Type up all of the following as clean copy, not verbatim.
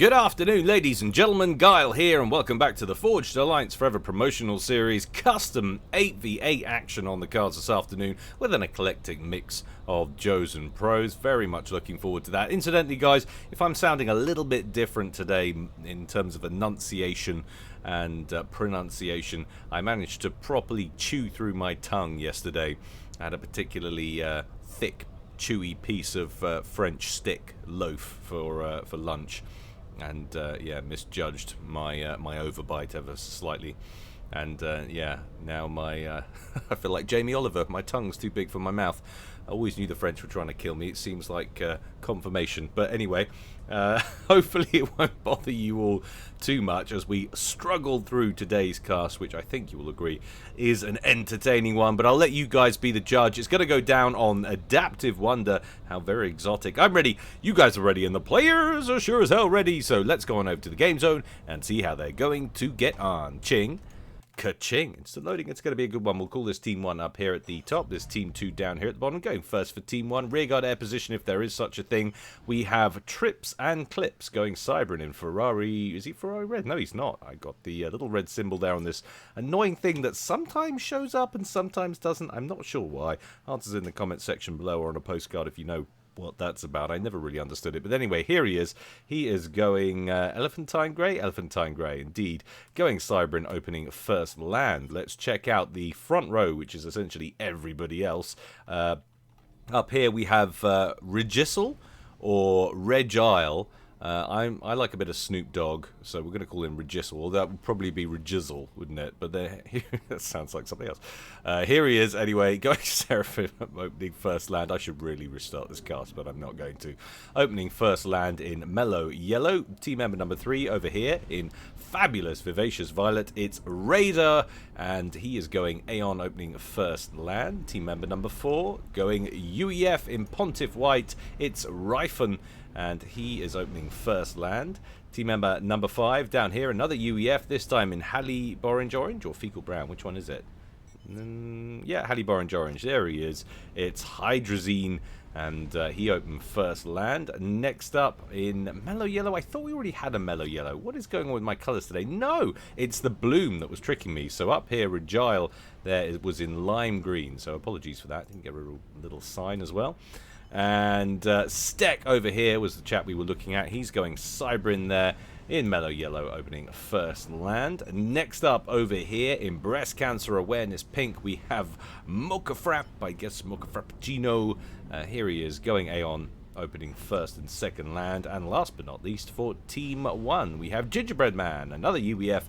Good afternoon, ladies and gentlemen. Guile here, and welcome back to the Forged Alliance Forever promotional series, custom 8v8 action on the cards this afternoon with an eclectic mix of Joes and Pros. Very much looking forward to that. Incidentally, guys, if I'm sounding a little bit different today in terms of enunciation and pronunciation, I managed to properly chew through my tongue yesterday. I had a particularly thick, chewy piece of French stick loaf for lunch. And yeah, misjudged my my overbite ever slightly, and yeah, now my I feel like Jamie Oliver. My tongue's too big for my mouth. I always knew the French were trying to kill me. It seems like confirmation. But anyway, hopefully it won't bother you all too much as we struggle through today's cast, which I think you will agree is an entertaining one. But I'll let you guys be the judge. It's going to go down on Adaptive Wonder. How very exotic. I'm ready. You guys are ready, and the players are sure as hell ready. So let's go on over to the game zone and see how they're going to get on. Ching. Ka-ching. Instant loading. It's going to be a good one. We'll call this Team 1 up here at the top. There's Team 2 down here at the bottom. Going first for Team 1. Rearguard air position, if there is such a thing. We have Trips and Clips going Cybran in Ferrari. Is he Ferrari red? No, he's not. I got the little red symbol there on this annoying thing that sometimes shows up and sometimes doesn't. I'm not sure why. Answers in the comment section below or on a postcard if you know what that's about. I never really understood it. But anyway, here he is. He is going Elephantine Grey? Elephantine Grey, indeed. Going Cybran, opening first land. Let's check out the front row, which is essentially everybody else. Up here we have Regisel or Regile. I like a bit of Snoop Dogg, so we're going to call him Regisel. Well, that would probably be Regizzle, wouldn't it? But that sounds like something else. Here he is, anyway, going Seraphim, opening first land. I should really restart this cast, but I'm not going to. Opening first land in Mellow Yellow. Team member number 3 over here in Fabulous Vivacious Violet. It's Raider, and he is going Aeon, opening first land. Team member number 4 going UEF in Pontiff White. It's Ryphon, and he is opening first land. Team member number 5 down here, another UEF, this time in Halle Orange or Fecal Brown. Which one is it? Yeah, Halle Orange. There he is. It's Hydrazine, and he opened first land. Next up in Mellow Yellow. I thought we already had a Mellow Yellow. What is going on with my colours today? No, it's the bloom that was tricking me. So up here, Regile, there it was in Lime Green. So apologies for that. Didn't get a little sign as well. And Steck over here was the chap we were looking at. He's going Cybran there in Mellow Yellow, opening first land. Next up over here in Breast Cancer Awareness Pink, we have Mocha Frapp, I guess Mocha Frappuccino. Here he is, going Aeon, opening first and second land. And last but not least, for Team 1, we have Gingerbread Man, another UEF,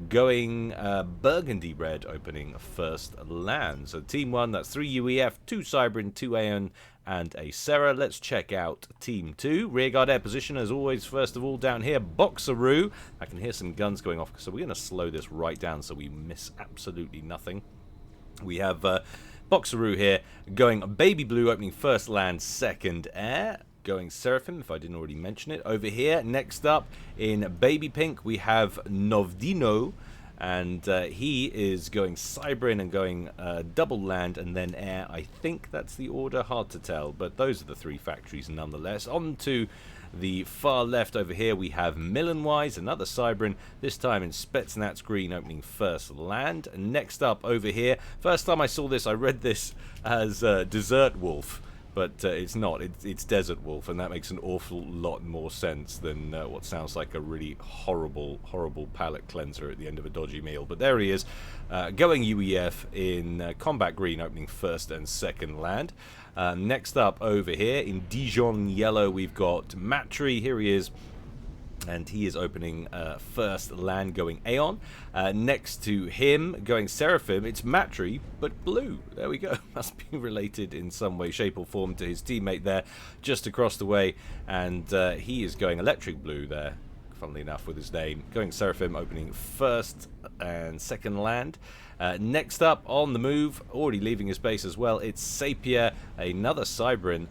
going Burgundy Red, opening first land. So Team 1, that's 3 UEF, 2 Cybran, 2 Aeon, and a Serra. Let's check out Team 2. Rearguard air position, as always, first of all, down here, Boxeroo. I can hear some guns going off, so we're going to slow this right down so we miss absolutely nothing. We have Boxeroo here, going Baby Blue, opening first land, second air. Going Seraphim, if I didn't already mention it. Over here, next up, in Baby Pink, we have Novdino, and he is going Cybran and going double land and then air. I think that's the order, hard to tell, but those are the 3 factories nonetheless. On to the far left over here, we have Millenwise, another Cybran, this time in Spetsnaz Green, opening first land. Next up over here, first time I saw this, I read this as Desert Wolf, but it's not. It's Desert Wolf, and that makes an awful lot more sense than what sounds like a really horrible palate cleanser at the end of a dodgy meal. But there he is, going UEF in Combat Green, opening first and second land. Next up over here in Dijon Yellow, we've got Matry. Here he is, and he is opening first land, going Aeon. Next to him, going Seraphim, it's Matry, but blue. There we go. Must be related in some way, shape, or form to his teammate there, just across the way. And he is going Electric Blue there, funnily enough, with his name. Going Seraphim, opening first and second land. Next up on the move, already leaving his base as well, it's Sapia, another Cybran,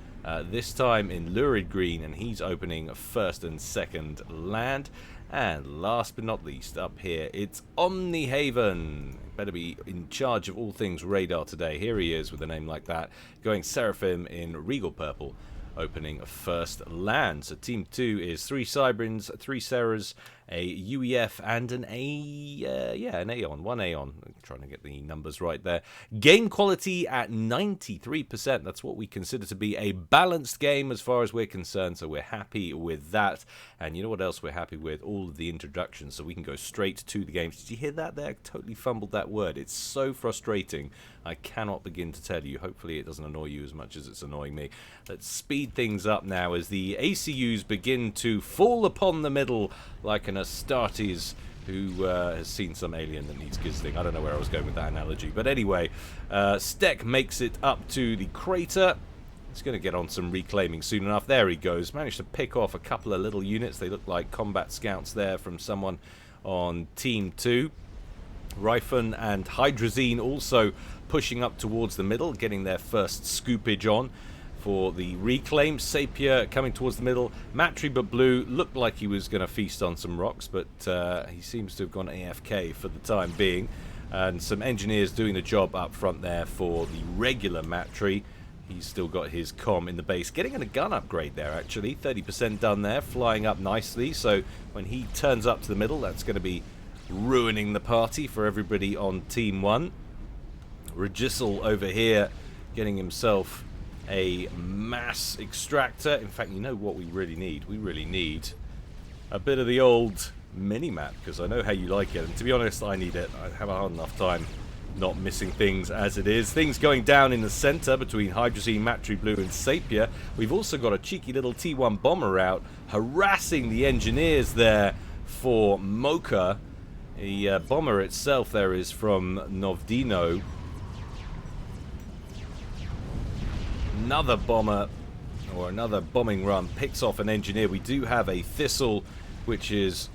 this time in Lurid Green, and he's opening first and second land. And last but not least, up here, it's Omnihaven. Better be in charge of all things radar today. Here he is with a name like that, going Seraphim in Regal Purple, opening first land. So Team 2 is 3 Cybrins, 3 Serras, a UEF, and an an Aeon, 1 Aeon. I'm trying to get the numbers right there. Game quality at 93%. That's what we consider to be a balanced game as far as we're concerned, so we're happy with that. And you know what else we're happy with? All of the introductions, so we can go straight to the games. Did you hear that there? I totally fumbled that word. It's so frustrating. I cannot begin to tell you. Hopefully it doesn't annoy you as much as it's annoying me. Let's speed things up now as the ACUs begin to fall upon the middle like an Astartes who has seen some alien that needs gizzling. I don't know where I was going with that analogy. But anyway, Stek makes it up to the crater. He's going to get on some reclaiming soon enough. There he goes. Managed to pick off a couple of little units. They look like combat scouts there from someone on Team 2. Ryphon and Hydrazine also pushing up towards the middle, getting their first scoopage on for the reclaim. Sapir coming towards the middle. Matry but Blue looked like he was going to feast on some rocks, but he seems to have gone AFK for the time being. And some engineers doing the job up front there for the regular Matry. He's still got his comm in the base. Getting a gun upgrade there, actually. 30% done there, flying up nicely. So when he turns up to the middle, that's going to be ruining the party for everybody on Team 1. Regisel over here getting himself a mass extractor. In fact, you know what we really need? We really need a bit of the old mini-map, because I know how you like it. And to be honest, I need it. I have a hard enough time not missing things as it is. Things going down in the center between Hydrazine, Matry Blue, and Sapir. We've also got a cheeky little T1 bomber out harassing the engineers there for Mocha. The bomber itself there is from Novdino. Another bomber, or another bombing run, picks off an engineer. We do have a Thistle, which is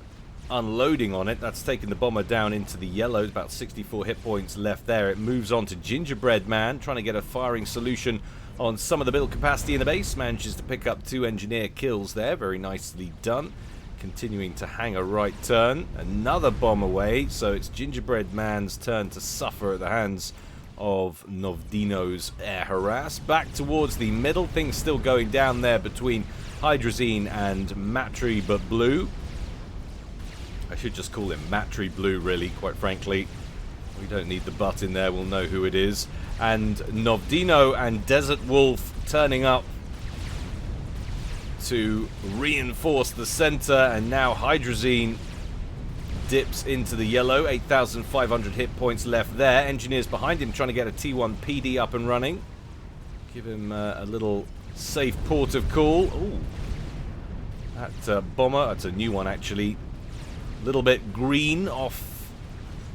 unloading on it. That's taken the bomber down into the yellow. About 64 hit points left there. It moves on to Gingerbread Man, trying to get a firing solution on some of the build capacity in the base. Manages to pick up 2 engineer kills there. Very nicely done. Continuing to hang a right turn. Another bomb away, so it's Gingerbread Man's turn to suffer at the hands of Novdino's air harass. Back towards the middle. Things still going down there between Hydrazine and Matry but Blue. I should just call him Matry Blue, really, quite frankly. We don't need the butt in there, we'll know who it is. And Novdino and Desert Wolf turning up to reinforce the center, and now Hydrazine dips into the yellow. 8,500 hit points left there. Engineers behind him trying to get a T1 PD up and running. Give him a little safe port of call. Ooh, that bomber, that's a new one actually. A little bit green off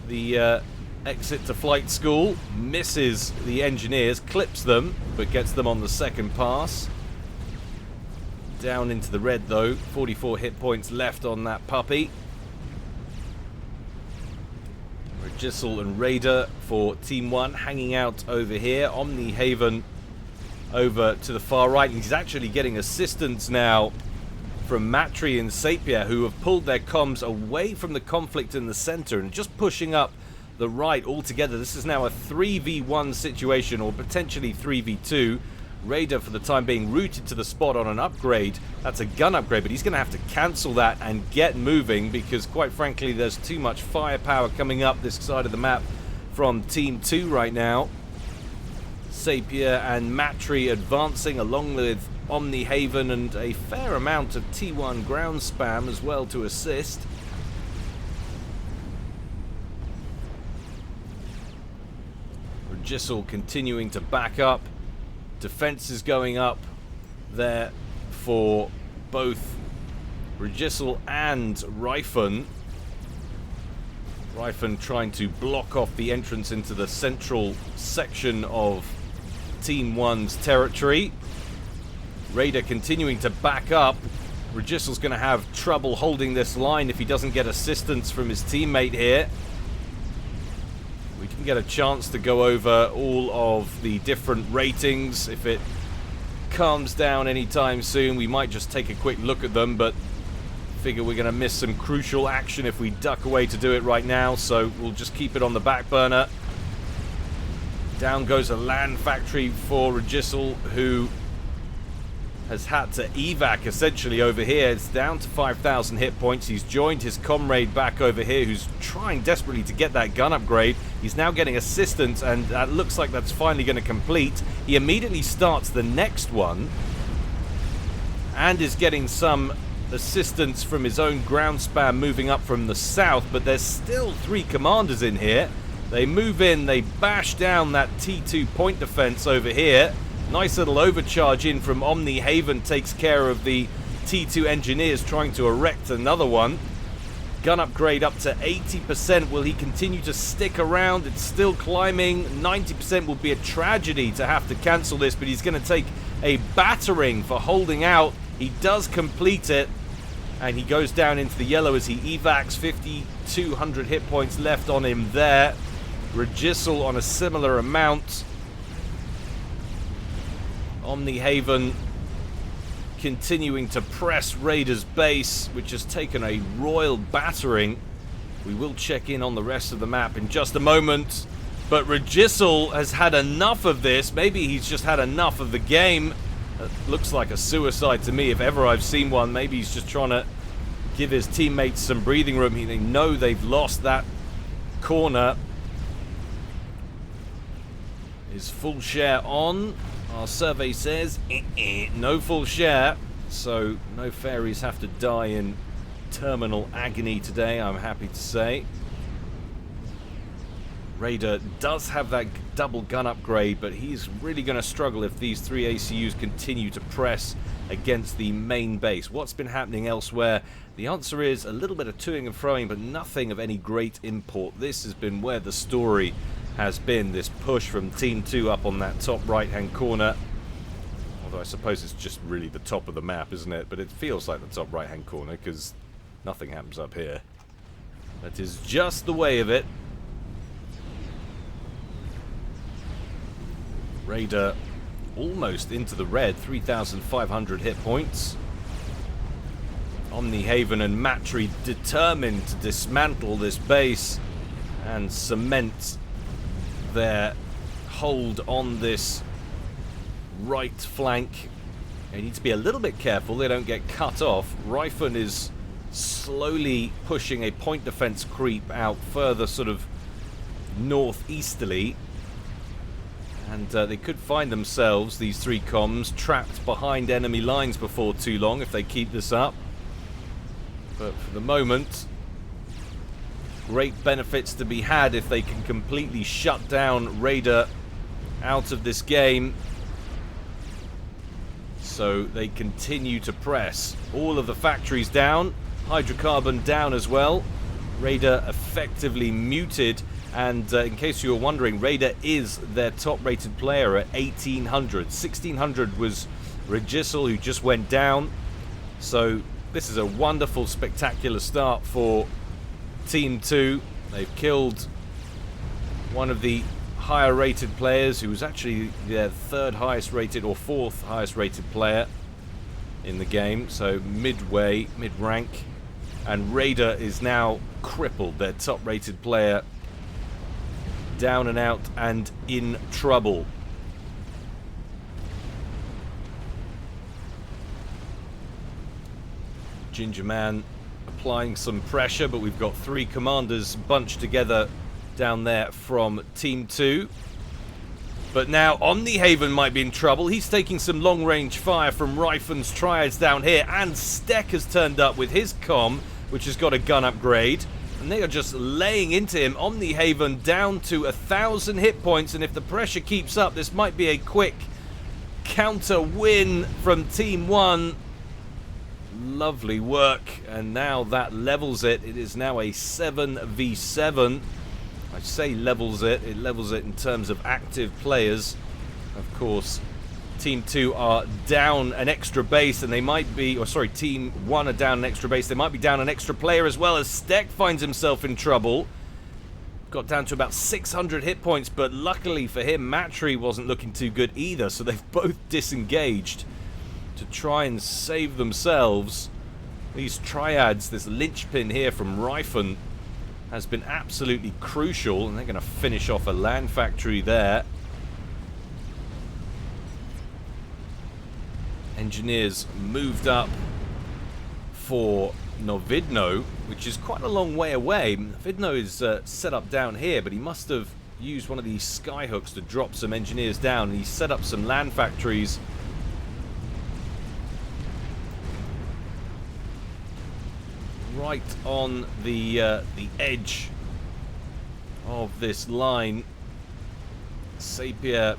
the exit to flight school. Misses the engineers, clips them, but gets them on the second pass. Down into the red though. 44 hit points left on that puppy. Regisel and Raider for Team 1 hanging out over here. Omnihaven over to the far right. He's actually getting assistance now from Matry and Sapir, who have pulled their comms away from the conflict in the center and just pushing up the right altogether. This is now a 3v1 situation, or potentially 3v2. Raider, for the time being, routed to the spot on an upgrade. That's a gun upgrade, but he's going to have to cancel that and get moving, because quite frankly there's too much firepower coming up this side of the map from Team 2 right now. Sapir and Matry advancing along with Omnihaven, and a fair amount of T1 ground spam as well to assist. Regisel continuing to back up. Defense is going up there for both Regisel and Ryphon. Ryphon trying to block off the entrance into the central section of Team 1's territory. Raider continuing to back up. Regisel's going to have trouble holding this line if he doesn't get assistance from his teammate here. We can get a chance to go over all of the different ratings. If it calms down anytime soon, we might just take a quick look at them, but figure we're going to miss some crucial action if we duck away to do it right now, so we'll just keep it on the back burner. Down goes a land factory for Regisel, who has had to evac essentially over here. It's down to 5,000 hit points. He's joined his comrade back over here who's trying desperately to get that gun upgrade. He's now getting assistance, and that looks like that's finally going to complete. He immediately starts the next one and is getting some assistance from his own ground spam moving up from the south, but there's still 3 commanders in here. They move in, they bash down that T2 point defense over here. Nice little overcharge in from Omni Haven takes care of the T2 engineers trying to erect another one. Gun upgrade up to 80%. Will he continue to stick around? It's still climbing. 90% will be a tragedy to have to cancel this, but he's going to take a battering for holding out. He does complete it, and he goes down into the yellow as he evacs. 5,200 hit points left on him there. Regisel on a similar amount. Omni Haven continuing to press Raiders' base, which has taken a royal battering. We will check in on the rest of the map in just a moment. But Regisel has had enough of this. Maybe he's just had enough of the game. It looks like a suicide to me if ever I've seen one. Maybe he's just trying to give his teammates some breathing room. They know they've lost that corner. Is full share on? Our survey says no full share, so no fairies have to die in terminal agony today, I'm happy to say. Raider does have that double gun upgrade, but he's really going to struggle if these 3 ACUs continue to press against the main base. What's been happening elsewhere? The answer is a little bit of toing and froing, but nothing of any great import. This has been where the story has been, this push from Team 2 up on that top right-hand corner. Although I suppose it's just really the top of the map, isn't it? But it feels like the top right-hand corner because nothing happens up here. That is just the way of it. Raider almost into the red, 3,500 hit points. Omni Haven and Matry determined to dismantle this base and cement their hold on this right flank. They need to be a little bit careful they don't get cut off. Ryphon is slowly pushing a point defense creep out further, sort of northeasterly, and they could find themselves, these 3 comms, trapped behind enemy lines before too long if they keep this up. But for the moment, great benefits to be had if they can completely shut down Raider out of this game. So they continue to press. All of the factories down, hydrocarbon down as well. Raider effectively muted, and in case you were wondering, Raider is their top rated player at 1,800. 1,600 was Regisel, who just went down. So this is a wonderful, spectacular start for Team 2. They've killed one of the higher rated players, who was actually their 3rd highest rated or 4th highest rated player in the game, so midway, mid-rank. And Raider is now crippled, their top rated player, down and out and in trouble. Ginger Man applying some pressure, but we've got 3 commanders bunched together down there from Team 2. But now Omni Haven might be in trouble. He's taking some long-range fire from Ryphon's triads down here, and Steck has turned up with his comm, which has got a gun upgrade, and they are just laying into him. Omni Haven down to 1,000 hit points, and if the pressure keeps up, this might be a quick counter win from Team 1. Lovely work, and now that levels it. It is now a 7v7. I say levels it. It levels it in terms of active players. Of course, Team 2 are down an extra base, and they might be, or sorry, Team 1 are down an extra base. They might be down an extra player as well, as Steck finds himself in trouble. Got down to about 600 hit points, but luckily for him, Matry wasn't looking too good either, so they've both disengaged to try and save themselves. These triads, this linchpin here from Ryphon, has been absolutely crucial, and they're going to finish off a land factory there. Engineers moved up for Novidno, which is quite a long way away. Novidno is set up down here, but he must have used one of these skyhooks to drop some engineers down, and he set up some land factories right on the edge of this line. Sapir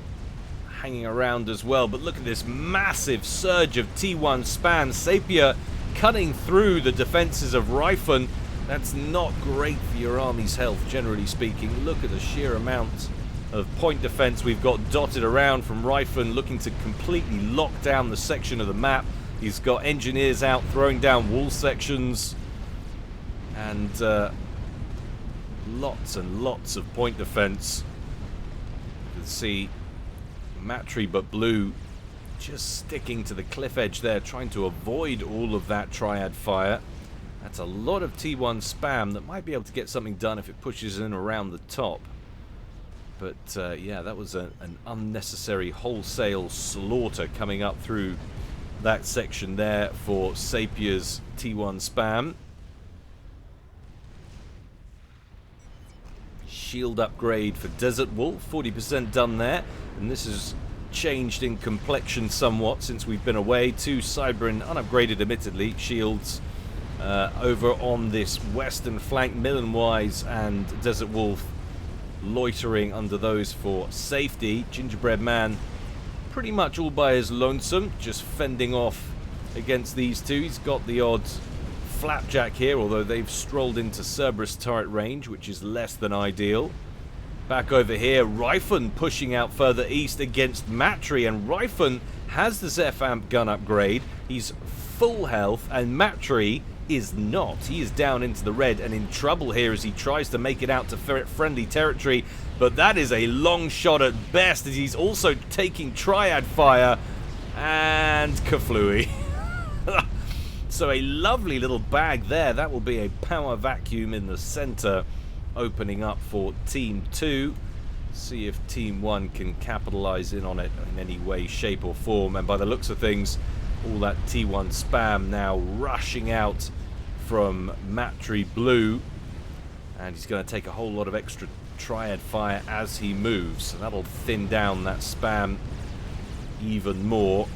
hanging around as well, but look at this massive surge of T1 spam. Sapir cutting through the defenses of Ryfun. That's not great for your army's health, generally speaking. Look at the sheer amount of point defense we've got dotted around from Ryfun, looking to completely lock down the section of the map. He's got engineers out throwing down wall sections, and lots and lots of point defense. You can see Matry but Blue just sticking to the cliff edge there, trying to avoid all of that triad fire. That's a lot of T1 spam that might be able to get something done if it pushes in around the top. But yeah, that was an unnecessary wholesale slaughter coming up through that section there for Sapir's T1 spam. Shield upgrade for Desert Wolf, 40% done there, and this has changed in complexion somewhat since we've been away. 2 Cybran, unupgraded admittedly, shields over on this western flank. Millenwise and Desert Wolf loitering under those for safety. Gingerbread Man pretty much all by his lonesome, just fending off against these two. He's got the odd Flapjack here, although they've strolled into Cerberus turret range, which is less than ideal. Back over here, Ryfun pushing out further east against Matry, and Ryfun has the Zephamp gun upgrade. He's full health, and Matry is not. He is down into the red and in trouble here as he tries to make it out to friendly territory, but that is a long shot at best, as he's also taking triad fire and Kaflooey. So a lovely little bag there. That will be a power vacuum in the center, opening up for Team 2. See if Team 1 can capitalize in on it in any way, shape or form. And by the looks of things, all that T1 spam now rushing out from Matry Blue. And he's going to take a whole lot of extra triad fire as he moves. So that'll thin down that spam even more.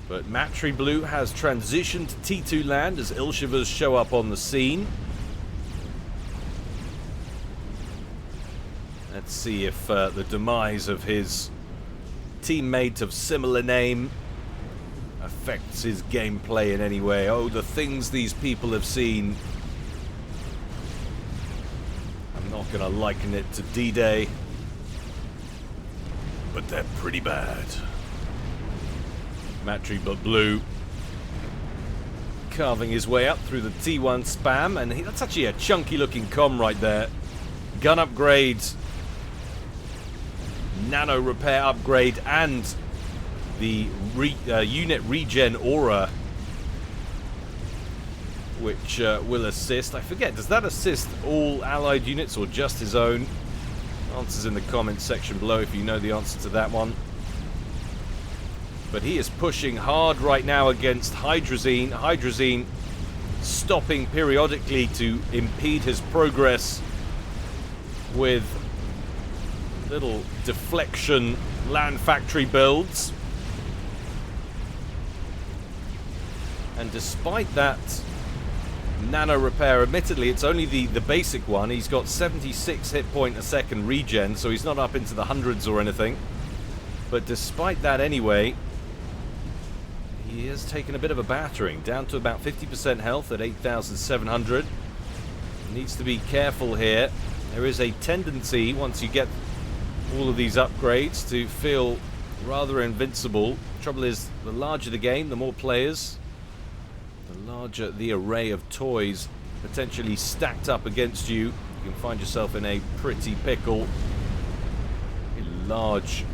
But Matry Blue has transitioned to T2 land as Ilshivers show up on the scene. Let's see if the demise of his teammate of similar name affects his gameplay in any way. Oh, the things these people have seen. I'm not going to liken it to D-Day, but they're pretty bad. Matry but Blue carving his way up through the T1 spam, and that's actually a chunky looking comm right there. Gun upgrades, nano repair upgrade, and the unit regen aura, which will assist. I forget, does that assist all allied units or just his own? Answers in the comments section below if you know the answer to that one. But he is pushing hard right now against Hydrazine. Hydrazine stopping periodically to impede his progress with little deflection land factory builds. And despite that nano repair, admittedly it's only the basic one. He's got 76 hit point a second regen, so he's not up into the hundreds or anything. But despite that anyway, he has taken a bit of a battering, down to about 50% health at 8,700. Needs to be careful here. There is a tendency, once you get all of these upgrades, to feel rather invincible. Trouble is, the larger the game, the more players, the larger the array of toys potentially stacked up against you. You can find yourself in a pretty pickle. A large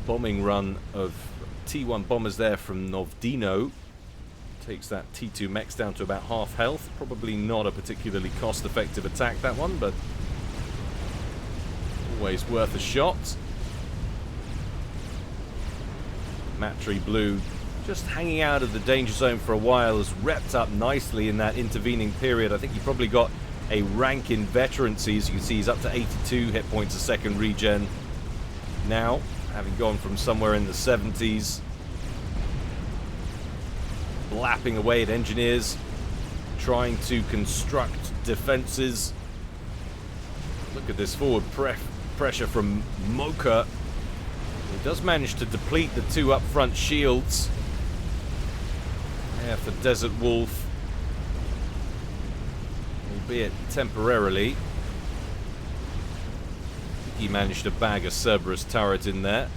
bombing run of T1 bombers there from Novdino. Takes that T2 mechs down to about half health. Probably not a particularly cost-effective attack, that one, but always worth a shot. Matry Blue, just hanging out of the danger zone for a while, has repped up nicely in that intervening period. I think he probably got a rank in veterancy. As you can see, he's up to 82 hit points a second regen now, having gone from somewhere in the 70s. Blapping away at engineers, trying to construct defenses. Look at this forward pressure from Mocha. He does manage to deplete the two up front shields. Yeah, for Desert Wolf, albeit temporarily. I think he managed to bag a Cerberus turret in there.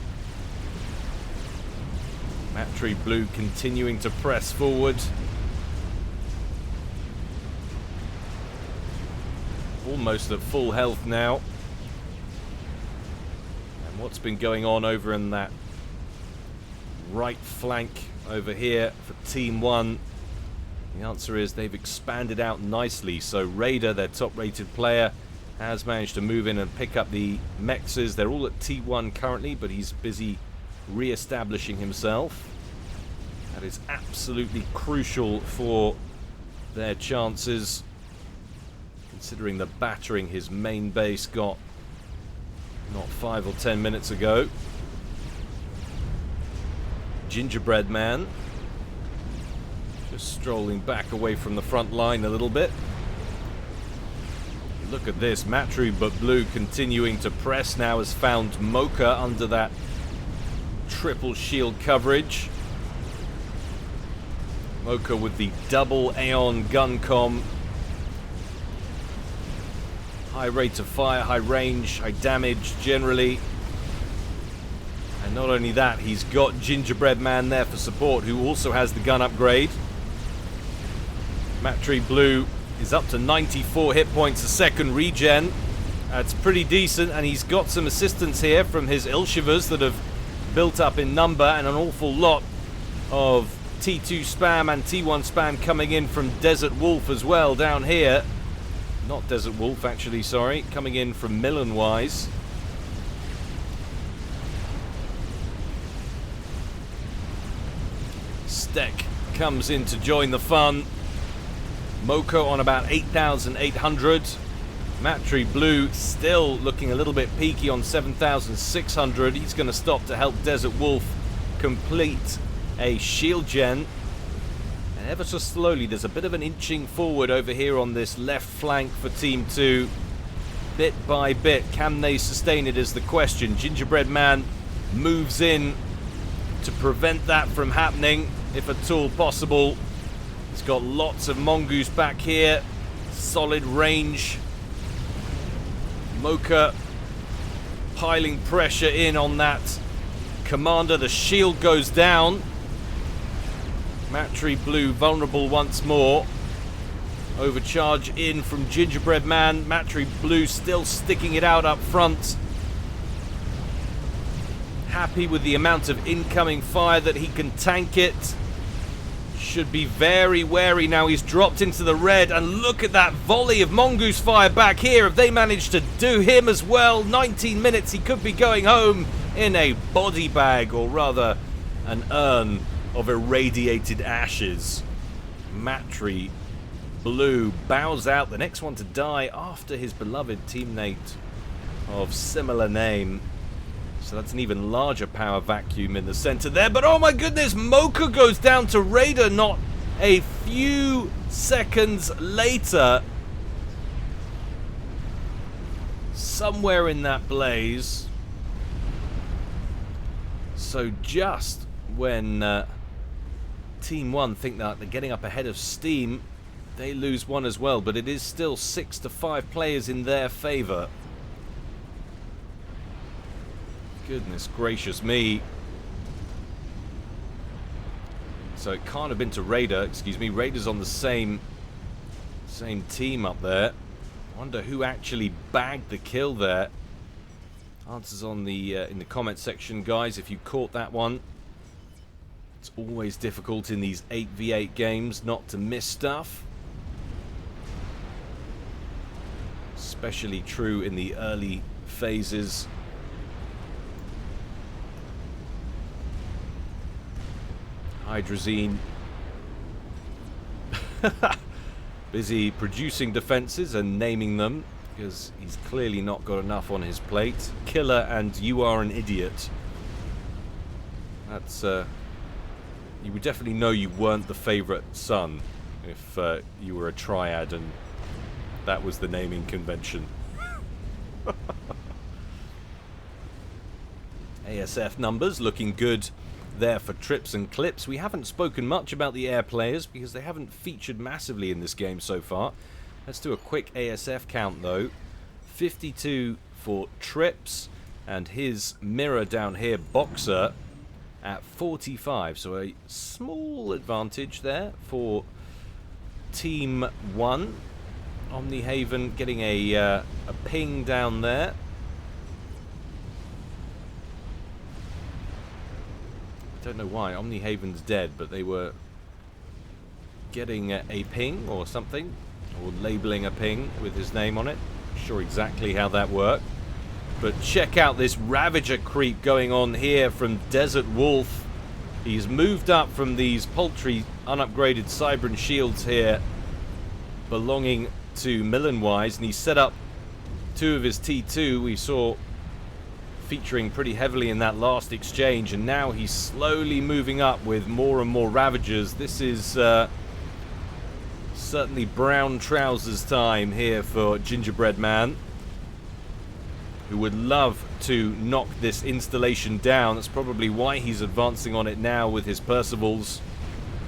Matry Blue continuing to press forward. Almost at full health now. And what's been going on over in that right flank over here for Team 1? The answer is they've expanded out nicely. So Raider, their top rated player, has managed to move in and pick up the mexes. They're all at T1 currently, but he's busy re-establishing himself. That is absolutely crucial for their chances, considering the battering his main base got not 5 or 10 minutes ago. Gingerbread Man just strolling back away from the front line a little bit. Look at this, Matry but Blue continuing to press now, has found Mocha under that triple shield coverage. Mocha with the double Aeon gun comm. High rate of fire, high range, high damage generally. And not only that, he's got Gingerbread Man there for support, who also has the gun upgrade. Matry Blue is up to 94 hit points a second regen. That's pretty decent, and he's got some assistance here from his Ilshivers that have built up in number, and an awful lot of T2 spam and T1 spam coming in from Desert Wolf as well down here. Not Desert Wolf, actually, sorry. Coming in from Millenwise. Steck comes in to join the fun. Moko on about 8,800. Matry Blue still looking a little bit peaky on 7,600. He's going to stop to help Desert Wolf complete a shield gen. And ever so slowly, there's a bit of an inching forward over here on this left flank for Team 2. Bit by bit, can they sustain it is the question. Gingerbread Man moves in to prevent that from happening, if at all possible. He's got lots of mongoose back here. Solid range. Mocha piling pressure in on that commander. The shield goes down. Matry Blue vulnerable once more. Overcharge in from Gingerbread Man. Matry Blue still sticking it out up front. Happy with the amount of incoming fire that he can tank it. Should be very wary now. He's dropped into the red, and look at that volley of mongoose fire back here. If they manage to do him as well, 19 minutes, he could be going home in a body bag, or rather an urn of irradiated ashes. Matry Blue bows out, the next one to die after his beloved teammate of similar name. So that's an even larger power vacuum in the center there. But oh my goodness, Mocha goes down to Raider not a few seconds later. Somewhere in that blaze. So just when Team 1 think that they're getting up ahead of steam, they lose one as well. But it is still 6-5 players in their favor. Goodness gracious me. So it can't have been to Raider, excuse me. Raider's on the same team up there. Wonder who actually bagged the kill there. Answers on the in the comment section, guys, if you caught that one. It's always difficult in these 8v8 games not to miss stuff. Especially true in the early phases. Hydrazine busy producing defenses and naming them, because he's clearly not got enough on his plate. Killer and you are an idiot. That's you would definitely know you weren't the favorite son if you were a triad and that was the naming convention. ASF numbers looking good there for trips and clips. We haven't spoken much about the air players because they haven't featured massively in this game so far. Let's do a quick ASF count though. 52 for trips, and his mirror down here, Boxer, at 45. So a small advantage there for Team 1. Omnihaven getting a ping down there. Don't know why. Omnihaven's dead, but they were getting a ping or something, or labeling a ping with his name on it. Not sure exactly how that worked. But check out this Ravager creep going on here from Desert Wolf. He's moved up from these paltry, unupgraded Cybran shields here, belonging to Millenwise, and he set up 2 of his T2. We saw featuring pretty heavily in that last exchange, and now he's slowly moving up with more and more Ravagers. This is certainly brown trousers time here for Gingerbread Man, who would love to knock this installation down. That's probably why he's advancing on it now with his Percivals.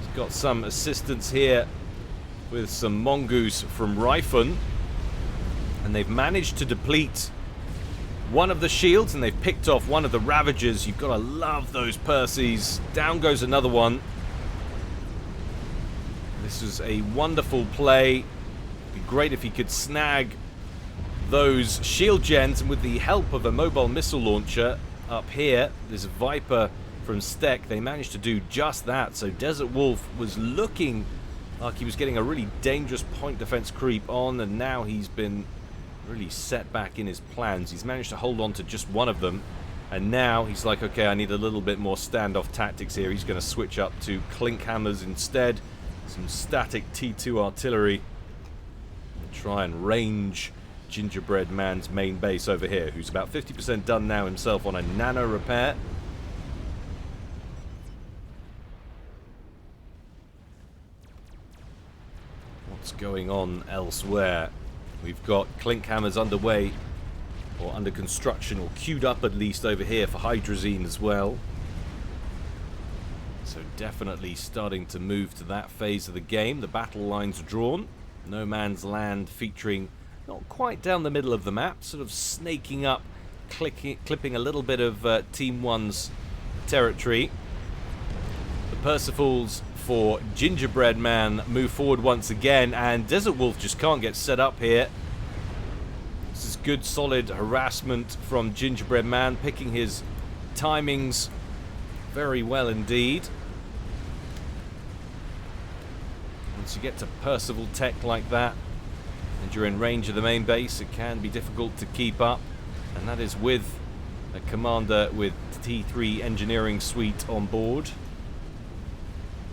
He's got some assistance here with some Mongoose from Ryphon, and they've managed to deplete one of the shields, and they've picked off one of the Ravagers. You've got to love those Percies. Down goes another one. This is a wonderful play. It'd be great if he could snag those shield gens, and with the help of a mobile missile launcher up here, this Viper from Stek, they managed to do just that. So Desert Wolf was looking like he was getting a really dangerous point defense creep on, and now he's been really set back in his plans. He's managed to hold on to just one of them, and now he's like, okay, I need a little bit more standoff tactics here. He's going to switch up to clink hammers instead, some static T2 artillery, and try and range Gingerbread Man's main base over here, who's about 50% done now himself on a nano repair. What's going on elsewhere? We've got clink hammers underway, or under construction, or queued up at least over here for Hydrazine as well. So definitely starting to move to that phase of the game. The battle lines are drawn. No Man's Land featuring not quite down the middle of the map, sort of snaking up, clipping a little bit of Team 1's territory. The Percivals for Gingerbread Man move forward once again, and Desert Wolf just can't get set up here. This is good solid harassment from Gingerbread Man, picking his timings very well indeed. Once you get to Percival tech like that and you're in range of the main base, it can be difficult to keep up, and that is with a commander with T3 engineering suite on board.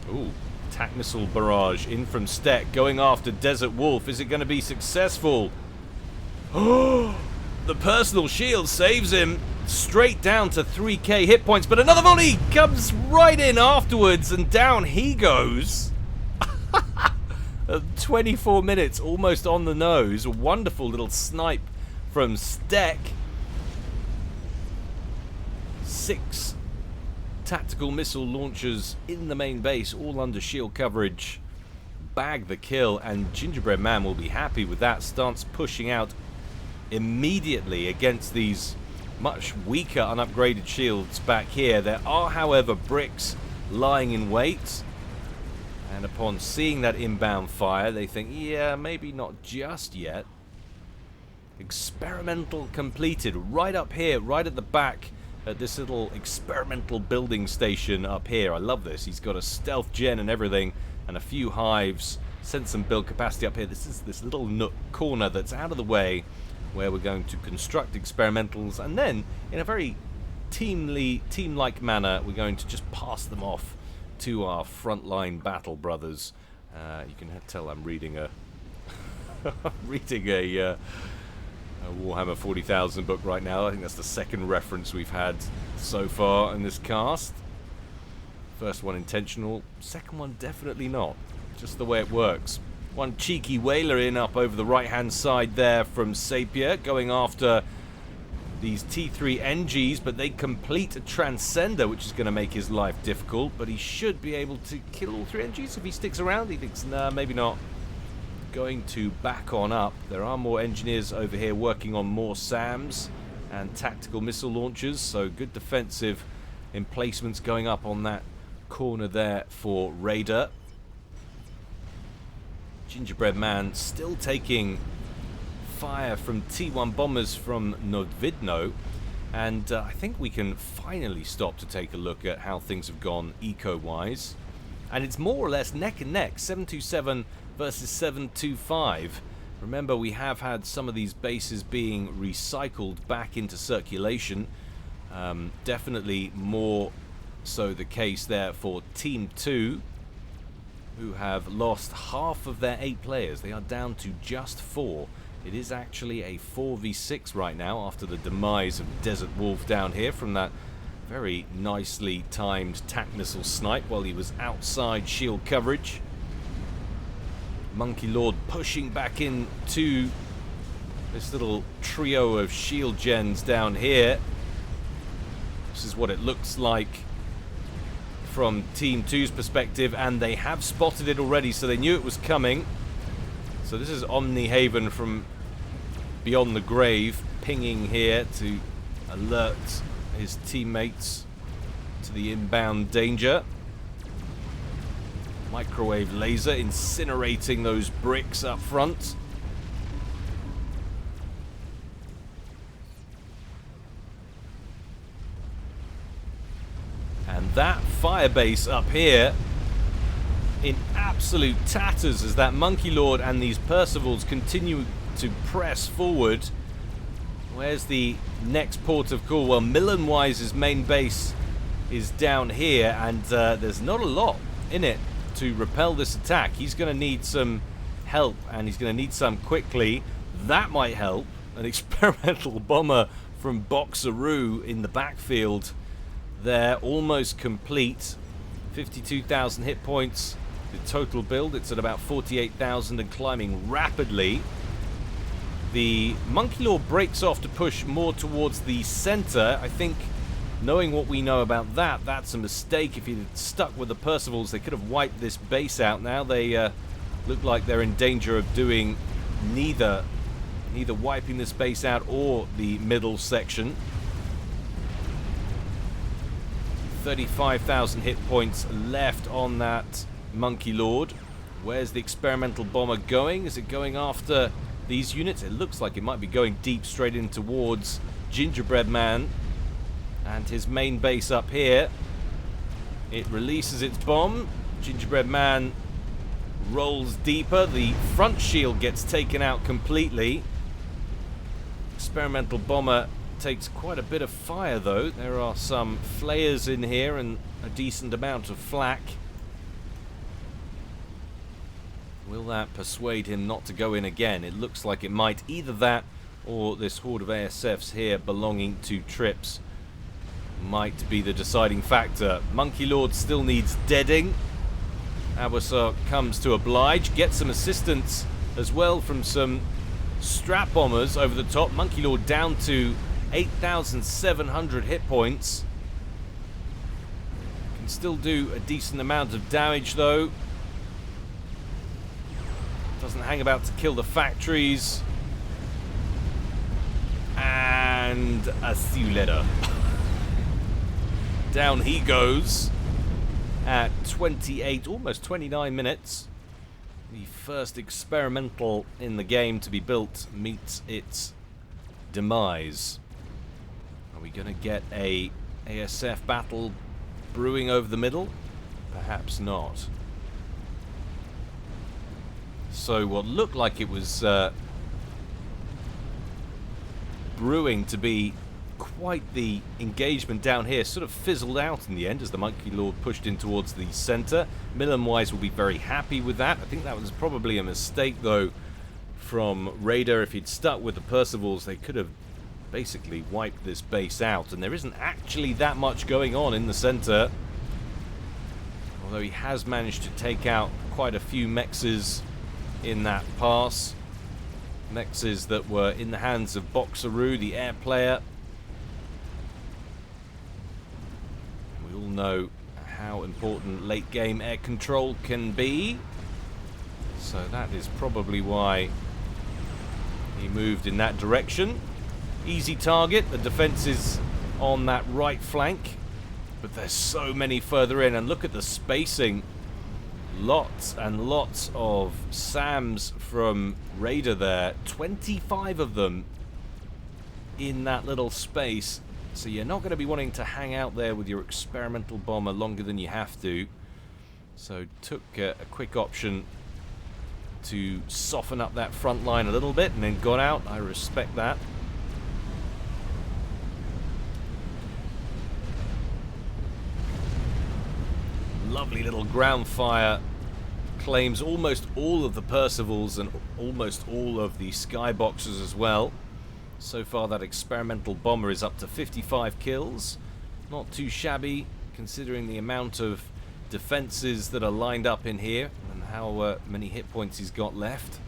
Ooh, attack missile barrage in from Stek, going after Desert Wolf. Is it going to be successful? Oh, the personal shield saves him straight down to 3k hit points, but another volley comes right in afterwards, and down he goes. 24 minutes, almost on the nose. A wonderful little snipe from Stek. 6 tactical missile launchers in the main base, all under shield coverage. Bag the kill, and Gingerbread Man will be happy with that. Starts pushing out immediately against these much weaker unupgraded shields back here. There are, however, bricks lying in wait, and upon seeing that inbound fire, they think, yeah, maybe not just yet. Experimental completed right up here, right at the back, at this little experimental building station up here. I love this. He's got a stealth gen and everything, and a few hives. Sent some build capacity up here. This is this little nook corner that's out of the way, where we're going to construct experimentals, and then in a very team-like manner, we're going to just pass them off to our frontline battle brothers. You can tell I'm reading a reading a Warhammer 40,000 book right now. I think that's the second reference we've had so far in this cast. First one intentional, second one definitely not. Just the way it works. One cheeky whaler in up over the right-hand side there from Sapir, going after these T3 NGs, but they complete a Transcender, which is going to make his life difficult, but he should be able to kill all 3 NGs if he sticks around. He thinks, nah, maybe not. Going to back on up. There are more engineers over here working on more SAMs and tactical missile launchers, so good defensive emplacements going up on that corner there for Raider. Gingerbread Man still taking fire from T1 bombers from Nodvidno, and I think we can finally stop to take a look at how things have gone eco-wise. And it's more or less neck and neck, 727 versus 725. Remember, we have had some of these bases being recycled back into circulation. Definitely more so the case there for Team 2, who have lost half of their 8 players. They are down to just 4. It is actually a 4v6 right now after the demise of Desert Wolf down here from that very nicely timed tac missile snipe while he was outside shield coverage. Monkey Lord pushing back into this little trio of shield gens down here. This is what it looks like from Team 2's perspective, and they have spotted it already, so they knew it was coming. So this is Omni Haven from beyond the grave pinging here to alert his teammates to the inbound danger. Microwave laser incinerating those bricks up front. And that firebase up here in absolute tatters as that Monkey Lord and these Percivals continue to press forward. Where's the next port of call? Well, Millenwise's main base is down here, and there's not a lot in it to repel this attack. He's going to need some help, and he's going to need some quickly. That might help. An experimental bomber from Boxeroo in the backfield there, almost complete. 52,000 hit points. The total build, it's at about 48,000 and climbing rapidly. The Monkey Lord breaks off to push more towards the center. I think, knowing what we know about that, that's a mistake. If he'd stuck with the Percivals, they could have wiped this base out. Now they look like they're in danger of doing neither wiping this base out or the middle section. 35,000 hit points left on that Monkey Lord. Where's the experimental bomber going? Is it going after these units? It looks like it might be going deep straight in towards Gingerbread Man and his main base up here. It releases its bomb. Gingerbread Man rolls deeper. The front shield gets taken out completely. Experimental bomber takes quite a bit of fire though. There are some flares in here and a decent amount of flak. Will that persuade him not to go in again? It looks like it might. Either that or this horde of ASFs here belonging to Trips might be the deciding factor. Monkey Lord still needs deading. Awasar comes to oblige. Gets some assistance as well from some strap bombers over the top. Monkey Lord down to 8,700 hit points. Can still do a decent amount of damage though. Doesn't hang about to kill the factories. And see you later. Down he goes at 28, almost 29 minutes. The first experimental in the game to be built meets its demise. Are we going to get a ASF battle brewing over the middle? Perhaps not. So what looked like it was brewing to be quite the engagement down here. Sort of fizzled out in the end as the Monkey Lord pushed in towards the center. Millen-wise will be very happy with that. I think that was probably a mistake, though, from Raider. If he'd stuck with the Percivals, they could have basically wiped this base out. And there isn't actually that much going on in the center. Although he has managed to take out quite a few mexes in that pass. Mexes that were in the hands of Boxeroo, the air player. We all know how important late game air control can be. So that is probably why he moved in that direction. Easy target. The defense is on that right flank. But there's so many further in. And look at the spacing. Lots and lots of SAMs from Raider there. 25 of them in that little space. So you're not going to be wanting to hang out there with your experimental bomber longer than you have to. So took a quick option to soften up that front line a little bit and then got out. I respect that. Lovely little ground fire. Claims almost all of the Percivals and almost all of the Skyboxers as well. So far that experimental bomber is up to 55 kills. Not too shabby considering the amount of defenses that are lined up in here and how many hit points he's got left.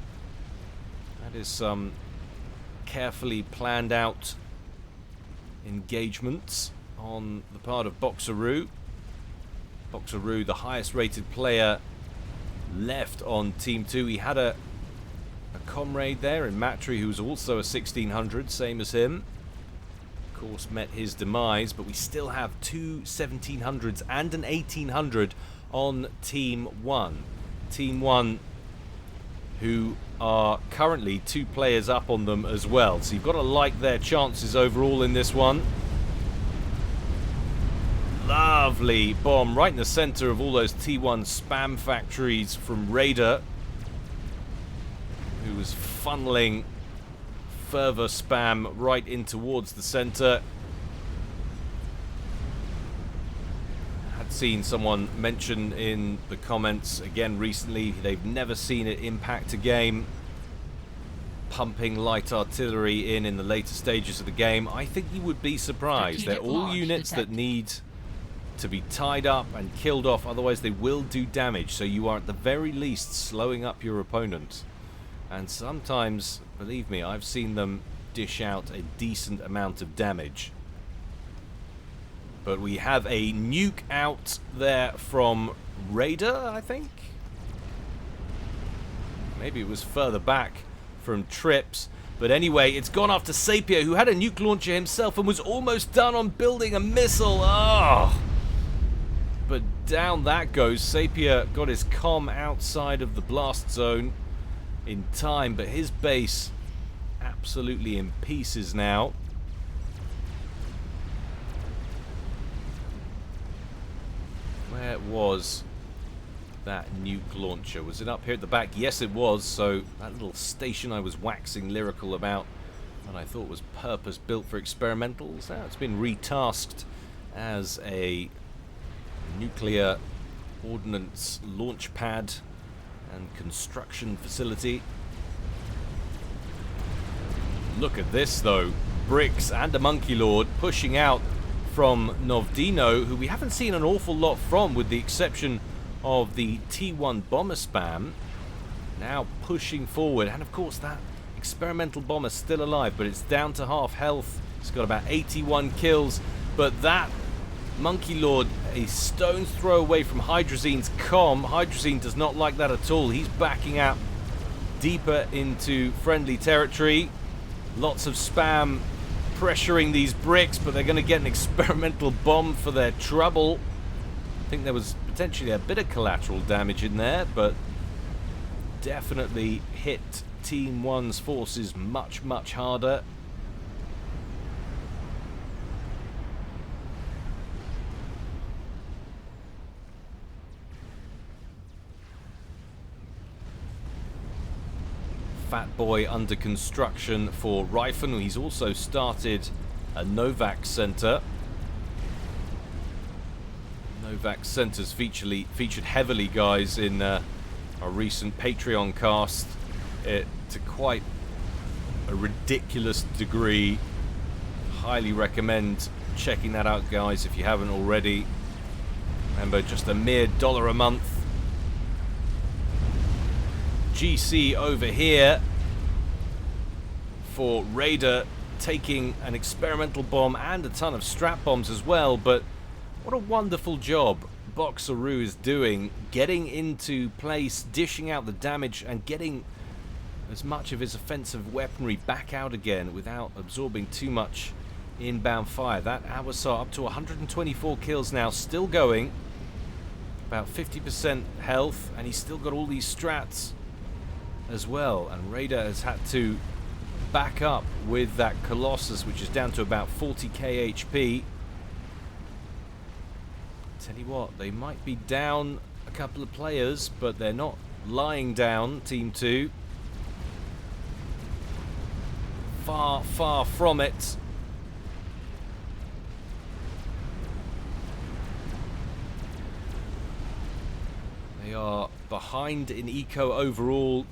That is some carefully planned out engagements on the part of Boxeroo. Boxeroo, the highest rated player left on Team 2. He had a comrade there in Matry who was also a 1600, same as him. Of course, met his demise, but we still have two 1700s and an 1800 on Team 1. Team 1 who are currently 2 players up on them as well. So you've got to like their chances overall in this one. Lovely bomb right in the center of all those T1 spam factories from Raider, who was funneling further spam right in towards the center. Had seen someone mention in the comments again recently they've never seen it impact a game, pumping light artillery in the later stages of the game. I think you would be surprised. They're all units that need to be tied up and killed off, otherwise they will do damage. So you are at the very least slowing up your opponent. And sometimes, believe me, I've seen them dish out a decent amount of damage. But we have a nuke out there from Raider, I think. Maybe it was further back from Trips. But anyway, it's gone after Sapir, who had a nuke launcher himself and was almost done on building a missile. Oh! But down that goes. Sapir got his comm outside of the blast zone in time, but his base absolutely in pieces now. Where was that nuke launcher? Was it up here at the back? Yes, it was. So that little station I was waxing lyrical about and I thought was purpose built for experimentals, now it's been retasked as a nuclear ordnance launch pad and construction facility. Look at this though, Bricks and a Monkey Lord pushing out from Novdino, who we haven't seen an awful lot from with the exception of the T1 bomber spam. Now pushing forward, and of course that experimental bomber still alive, but it's down to half health. It's got about 81 kills, but that Monkey Lord a stone's throw away from Hydrazine's comm. Hydrazine does not like that at all. He's backing out deeper into friendly territory. Lots of spam pressuring these bricks, but they're going to get an experimental bomb for their trouble. I think there was potentially a bit of collateral damage in there, but definitely hit Team 1's forces much, much harder. Fat Boy under construction for Ryphon. He's also started a Novak center. Novak centers featured heavily, guys, in a recent Patreon cast to quite a ridiculous degree. Highly recommend checking that out, guys, if you haven't already. Remember, just a mere $1 a month. GC over here for Raider, taking an experimental bomb and a ton of strap bombs as well. But what a wonderful job Boxeroo is doing, getting into place, dishing out the damage, and getting as much of his offensive weaponry back out again without absorbing too much inbound fire. That Awasar up to 124 kills now, still going. About 50% health, and he's still got all these strats as well. And Raider has had to back up with that Colossus, which is down to about 40k HP. Tell you what, they might be down a couple of players, but they're not lying down, Team 2. Far, far from it. They are behind in eco overall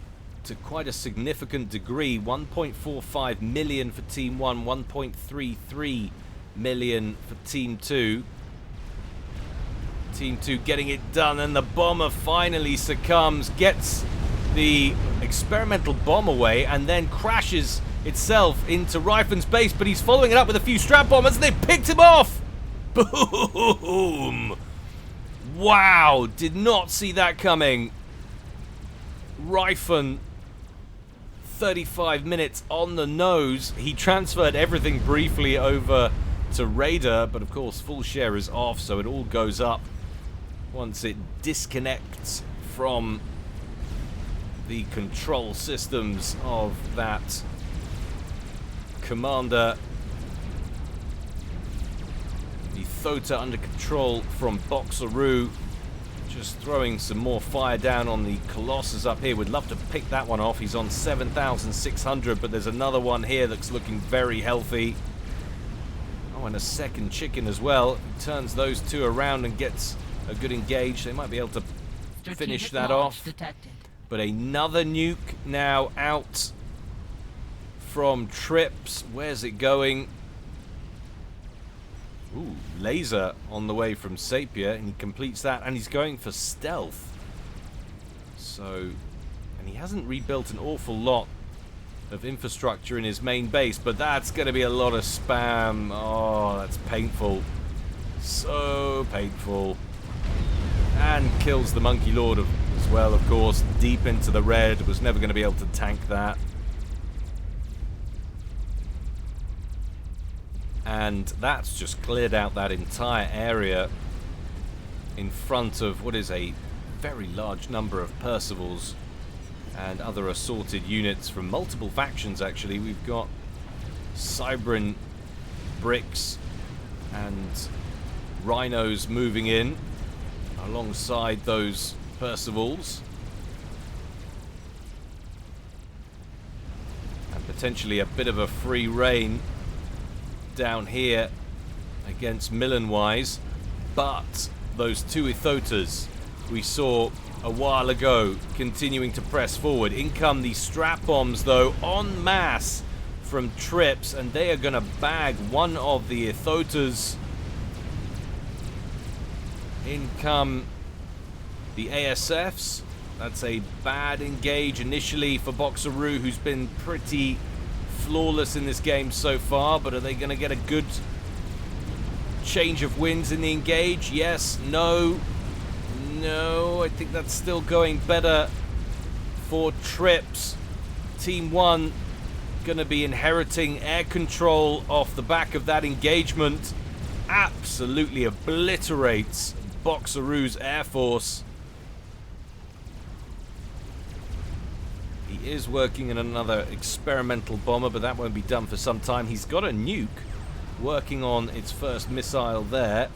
to quite a significant degree. 1.45 million for Team 1, 1.33 million for Team 2. Team 2 getting it done, and the bomber finally succumbs, gets the experimental bomb away, and then crashes itself into Ryfan's base, but he's following it up with a few strap bombers, and they picked him off! Boom! Wow, did not see that coming. Ryfan, 35 minutes on the nose. He transferred everything briefly over to Raider, but of course full share is off, so it all goes up once it disconnects from the control systems of that commander. The Thota under control from Boxeroo, just throwing some more fire down on the Colossus up here. Would love to pick that one off. He's on 7,600, but there's another one here that's looking very healthy. Oh, and a second chicken as well. He turns those two around and gets a good engage. They might be able to finish that off. Detected. But another nuke now out from Trips. Where's it going? Ooh, laser on the way from Sapir, and he completes that, and he's going for stealth. So, and he hasn't rebuilt an awful lot of infrastructure in his main base, but that's going to be a lot of spam. Oh, that's painful. So painful. And kills the Monkey Lord as well, of course, deep into the red. Was never going to be able to tank that. And that's just cleared out that entire area in front of what is a very large number of Percivals and other assorted units from multiple factions, actually. We've got Cybrin bricks and rhinos moving in alongside those Percivals. And potentially a bit of a free reign down here against Millenwise, but those two Ithotas we saw a while ago continuing to press forward. In come these strap bombs, though, en masse from Trips, and they are going to bag one of the Ithotas. In come the ASFs. That's a bad engage initially for Boxeroo, who's been pretty flawless in this game so far, but are they going to get a good change of winds in the engage? Yes, no, I think that's still going better for Trips. Team 1 going to be inheriting air control off the back of that engagement. Absolutely obliterates Boxeroo's air force. He is working in another experimental bomber, but that won't be done for some time. He's got a nuke working on its first missile there.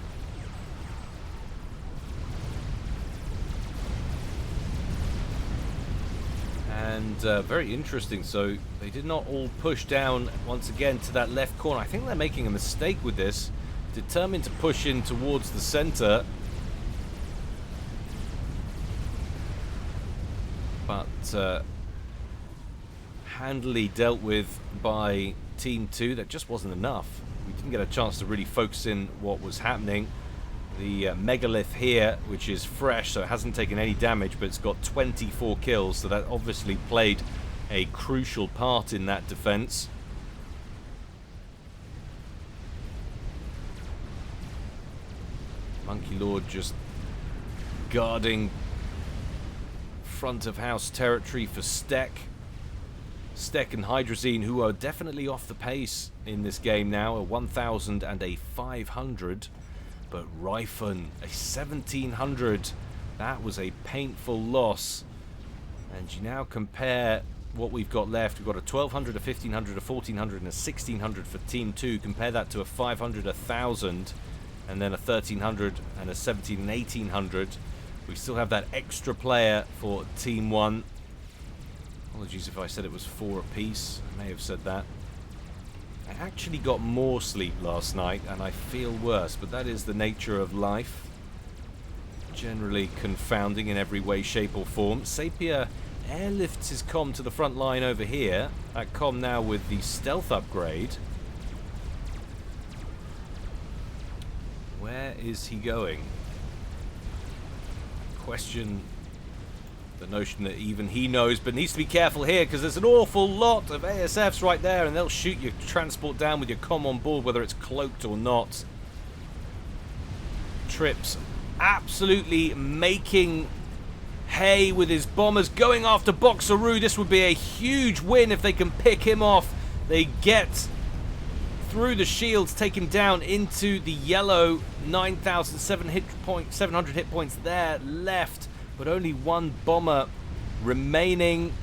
And very interesting. So they did not all push down once again to that left corner. I think they're making a mistake with this. Determined to push in towards the center. But handily dealt with by Team 2. That just wasn't enough. We didn't get a chance to really focus in what was happening. The megalith here, which is fresh, so it hasn't taken any damage, but it's got 24 kills, so that obviously played a crucial part in that defense. Monkey Lord just guarding front of house territory for Stek. Stek and Hydrazine, who are definitely off the pace in this game now, a 1,000 and a 500. But Ryphon, a 1,700. That was a painful loss. And you now compare what we've got left. We've got a 1,200, a 1,500, a 1,400, and a 1,600 for Team 2. Compare that to a 500, a 1,000, and then a 1,300, and a 1,700 and 1,800. We still have that extra player for Team 1. Apologies if I said it was 4 apiece. I may have said that. I actually got more sleep last night, and I feel worse, but that is the nature of life. Generally confounding in every way, shape, or form. Sapir airlifts his comm to the front line over here. That comm now with the stealth upgrade. Where is he going? Question the notion that even he knows, but needs to be careful here because there's an awful lot of ASFs right there, and they'll shoot your transport down with your comm on board, whether it's cloaked or not. Trips absolutely making hay with his bombers, going after Boxeroo. This would be a huge win if they can pick him off. They get through the shields, take him down into the yellow. 9,700 hit points there left, but only one bomber remaining.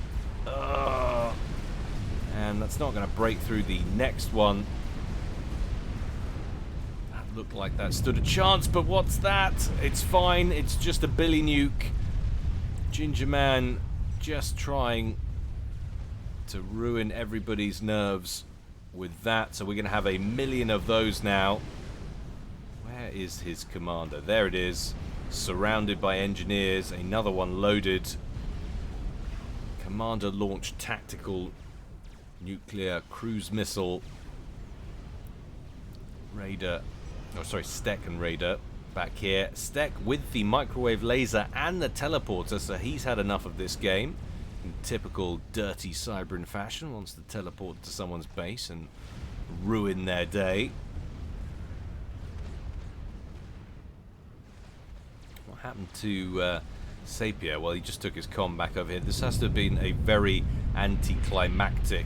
And that's not going to break through the next one. That looked like that stood a chance, but what's that? It's fine. It's just a Billy Nuke. Ginger Man just trying to ruin everybody's nerves with that. So we're going to have a million of those now. Where is his commander? There it is. Surrounded by engineers. Another one loaded. Commander launched tactical nuclear cruise missile. Raider. Oh, sorry, Stek and Raider back here. Stek with the microwave laser and the teleporter, so he's had enough of this game. In typical dirty Cybran fashion, wants to teleport to someone's base and ruin their day. What happened to Sapir? Well, he just took his comm back over here. This has to have been a very anticlimactic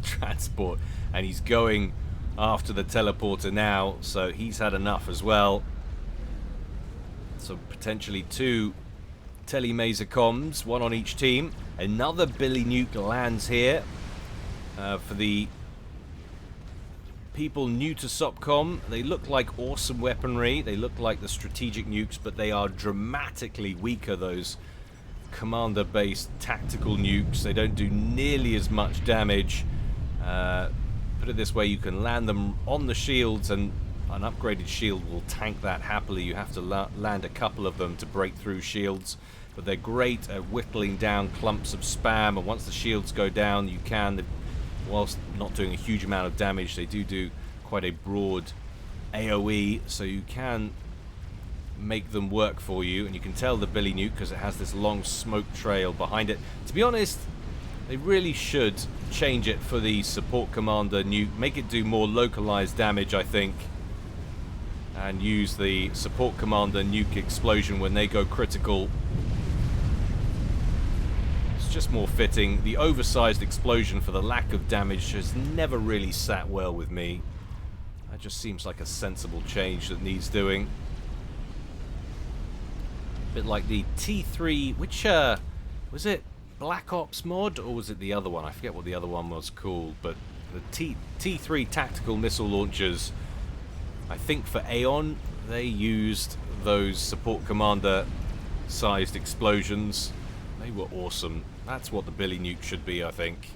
transport, and he's going after the teleporter now, so he's had enough as well. So potentially 2 telemaser comms, 1 on each team. Another Billy Nuke lands here for the people new to SOPCOM. They look like awesome weaponry. They look like the strategic nukes, but they are dramatically weaker, those commander-based tactical nukes. They don't do nearly as much damage. Put it this way, you can land them on the shields, and an upgraded shield will tank that happily. You have to land a couple of them to break through shields, but they're great at whittling down clumps of spam, and once the shields go down, you can, whilst not doing a huge amount of damage, they do quite a broad AoE, so you can make them work for you. And you can tell the Billy Nuke because it has this long smoke trail behind it. To be honest, they really should change it for the support commander nuke, make it do more localized damage, I think, and use the support commander nuke explosion when they go critical. It's just more fitting. The oversized explosion for the lack of damage has never really sat well with me. That just seems like a sensible change that needs doing. A bit like the T3, which was it Black Ops mod, or was it the other one? I forget what the other one was called, but the T3 tactical missile launchers, I think for Aeon, they used those support commander sized explosions. They were awesome. That's what the Billy Nuke should be, I think.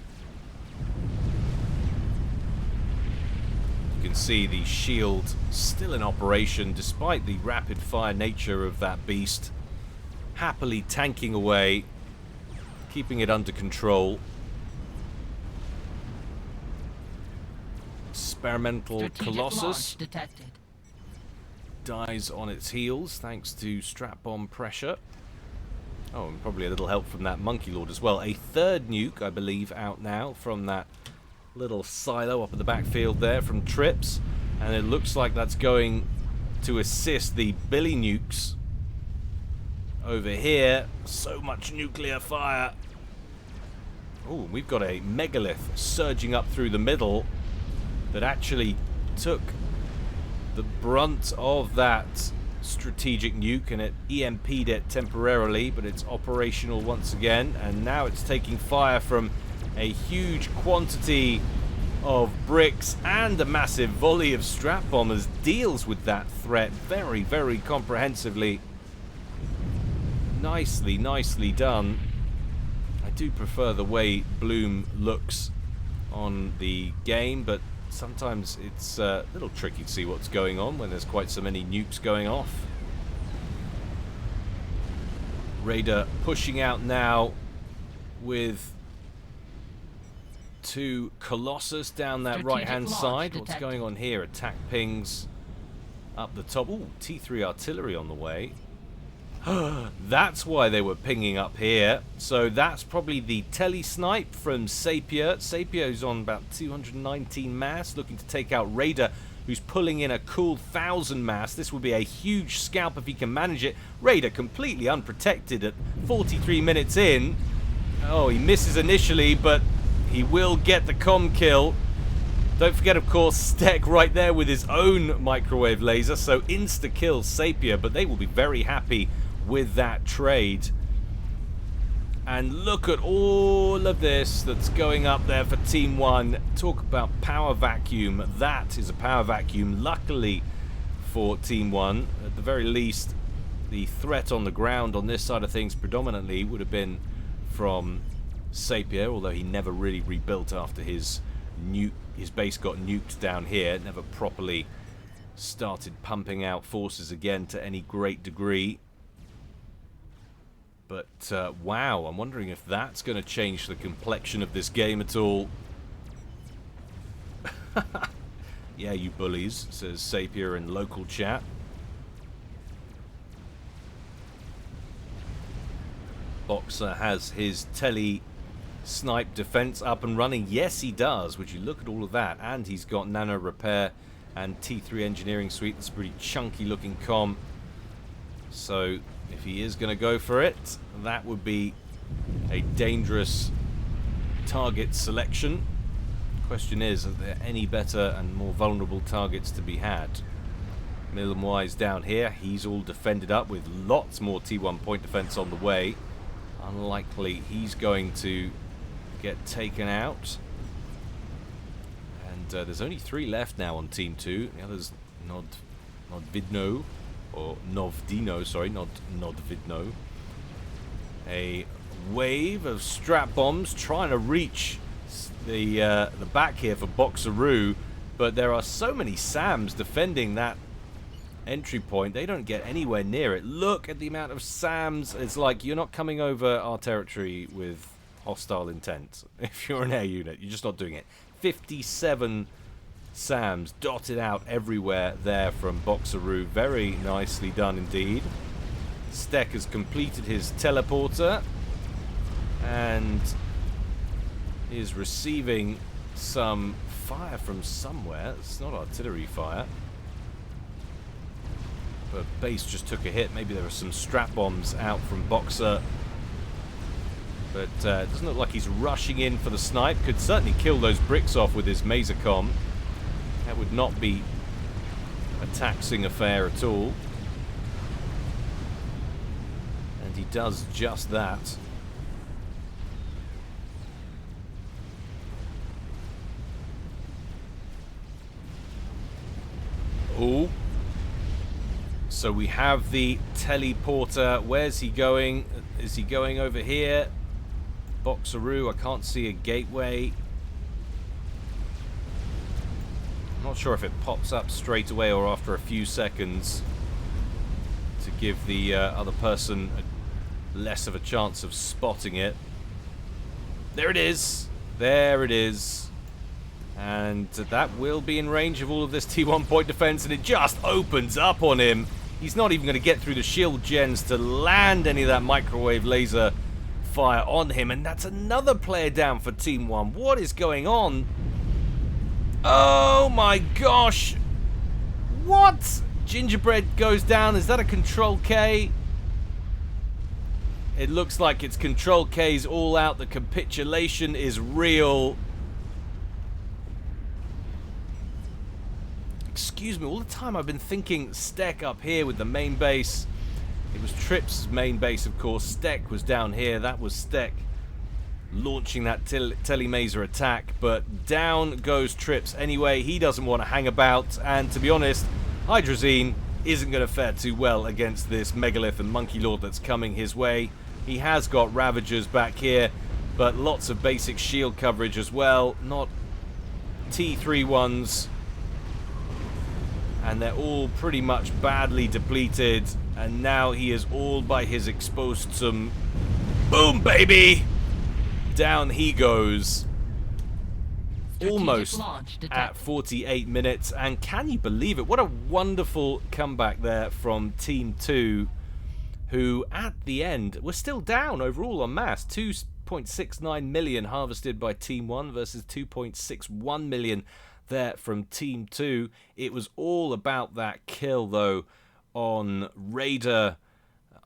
You can see the shield still in operation despite the rapid fire nature of that beast. Happily tanking away, keeping it under control. Experimental Strategic Colossus launch detected. dies on its heels thanks to strap bomb pressure. Oh, and probably a little help from that Monkey Lord as well. A third nuke, I believe, out now from that little silo up in the backfield there from Trips. And it looks like that's going to assist the Billy Nukes over here. So much nuclear fire. Oh, we've got a megalith surging up through the middle that actually took the brunt of that strategic nuke, and it EMP'd it temporarily, but it's operational once again, and now it's taking fire from a huge quantity of bricks and a massive volley of strap bombers. Deals with that threat very, very comprehensively. Nicely done. I do prefer the way Bloom looks on the game, but sometimes it's a little tricky to see what's going on when there's quite so many nukes going off. Raider pushing out now with 2 Colossus down that right-hand side. What's going on here? Attack pings up the top. Ooh, T3 artillery on the way. That's why they were pinging up here. So that's probably the tele-snipe from Sapir. Sapir's on about 219 mass, looking to take out Raider, who's pulling in a cool 1,000 mass. This will be a huge scalp if he can manage it. Raider completely unprotected at 43 minutes in. Oh, he misses initially, but he will get the comm kill. Don't forget, of course, Stek right there with his own microwave laser, so insta-kill Sapir, but they will be very happy with that trade. And look at all of this that's going up there for Team 1. Talk about power vacuum. That is a power vacuum, luckily for Team 1. At the very least, the threat on the ground on this side of things predominantly would have been from Sapir, although he never really rebuilt after his base got nuked down here. Never properly started pumping out forces again to any great degree. But, wow, I'm wondering if that's going to change the complexion of this game at all. Yeah, you bullies, says Sapir in local chat. Boxer has his tele-snipe defense up and running. Yes, he does. Would you look at all of that? And he's got nano repair and T3 engineering suite. That's a pretty chunky looking comm. So if he is going to go for it, that would be a dangerous target selection. Question is, are there any better and more vulnerable targets to be had? Millenwise down here, he's all defended up with lots more T1 point defense on the way. Unlikely he's going to get taken out. And there's only 3 left now on Team 2. The other's Nodvidno. Or Novdino, sorry, not Nodvidno. A wave of strap bombs trying to reach the back here for Boxeroo, but there are so many SAMs defending that entry point. They don't get anywhere near it. Look at the amount of SAMs. It's like you're not coming over our territory with hostile intent. If you're an air unit, you're just not doing it. 57 SAMs dotted out everywhere there from Boxeroo. Very nicely done indeed. Stek has completed his teleporter and is receiving some fire from somewhere. It's not artillery fire, but base just took a hit. Maybe there are some strap bombs out from Boxer, but it doesn't look like he's rushing in for the snipe. Could certainly kill those bricks off with his Masercom. That would not be a taxing affair at all. And he does just that. Oh. So we have the teleporter. Where's he going? Is he going over here? Boxeroo, I can't see a gateway. I'm not sure if it pops up straight away or after a few seconds to give the other person less of a chance of spotting it. There it is. There it is. And that will be in range of all of this T1 point defense, and it just opens up on him. He's not even going to get through the shield gens to land any of that microwave laser fire on him, and that's another player down for Team 1. What is going on? Oh my gosh! What? Gingerbread goes down. Is that a Control K? It looks like it's Control K's all out. The capitulation is real. Excuse me, all the time I've been thinking Stek up here with the main base. It was Trips' main base, of course. Stek was down here. That was Stek launching that telemaser attack. But down goes Trips anyway. He doesn't want to hang about. And to be honest, Hydrazine isn't going to fare too well against this Megalith and Monkey Lord that's coming his way. He has got Ravagers back here, but lots of basic shield coverage as well. Not T3 ones. And they're all pretty much badly depleted. And now he is all by his exposed some. Boom, baby! Down he goes. Almost at 48 minutes. And can you believe it? What a wonderful comeback there from Team 2. Who, at the end, were still down overall on mass. 2.69 million harvested by Team 1 versus 2.61 million there from Team 2. It was all about that kill, though, on Raider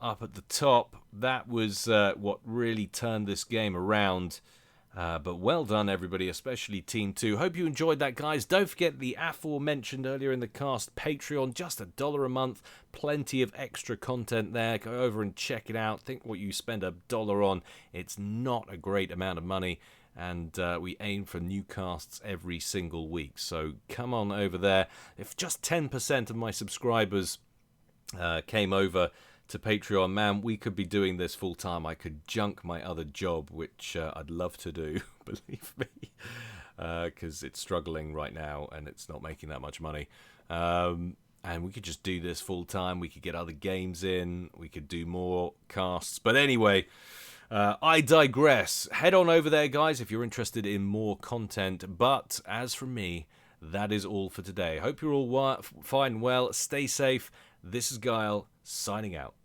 up at the top. That was what really turned this game around. But well done, everybody, especially Team 2. Hope you enjoyed that, guys. Don't forget the aforementioned earlier in the cast Patreon, just $1 a month. Plenty of extra content there. Go over and check it out. Think what you spend $1 on. It's not a great amount of money. And we aim for new casts every single week. So come on over there. If just 10% of my subscribers came over to Patreon, man, we could be doing this full time. I could junk my other job, which I'd love to do, believe me, because it's struggling right now and it's not making that much money. And we could just do this full time. We could get other games in. We could do more casts. But anyway, I digress. Head on over there, guys, if you're interested in more content. But as for me, that is all for today. Hope you're all fine and well. Stay safe. This is Guile, signing out.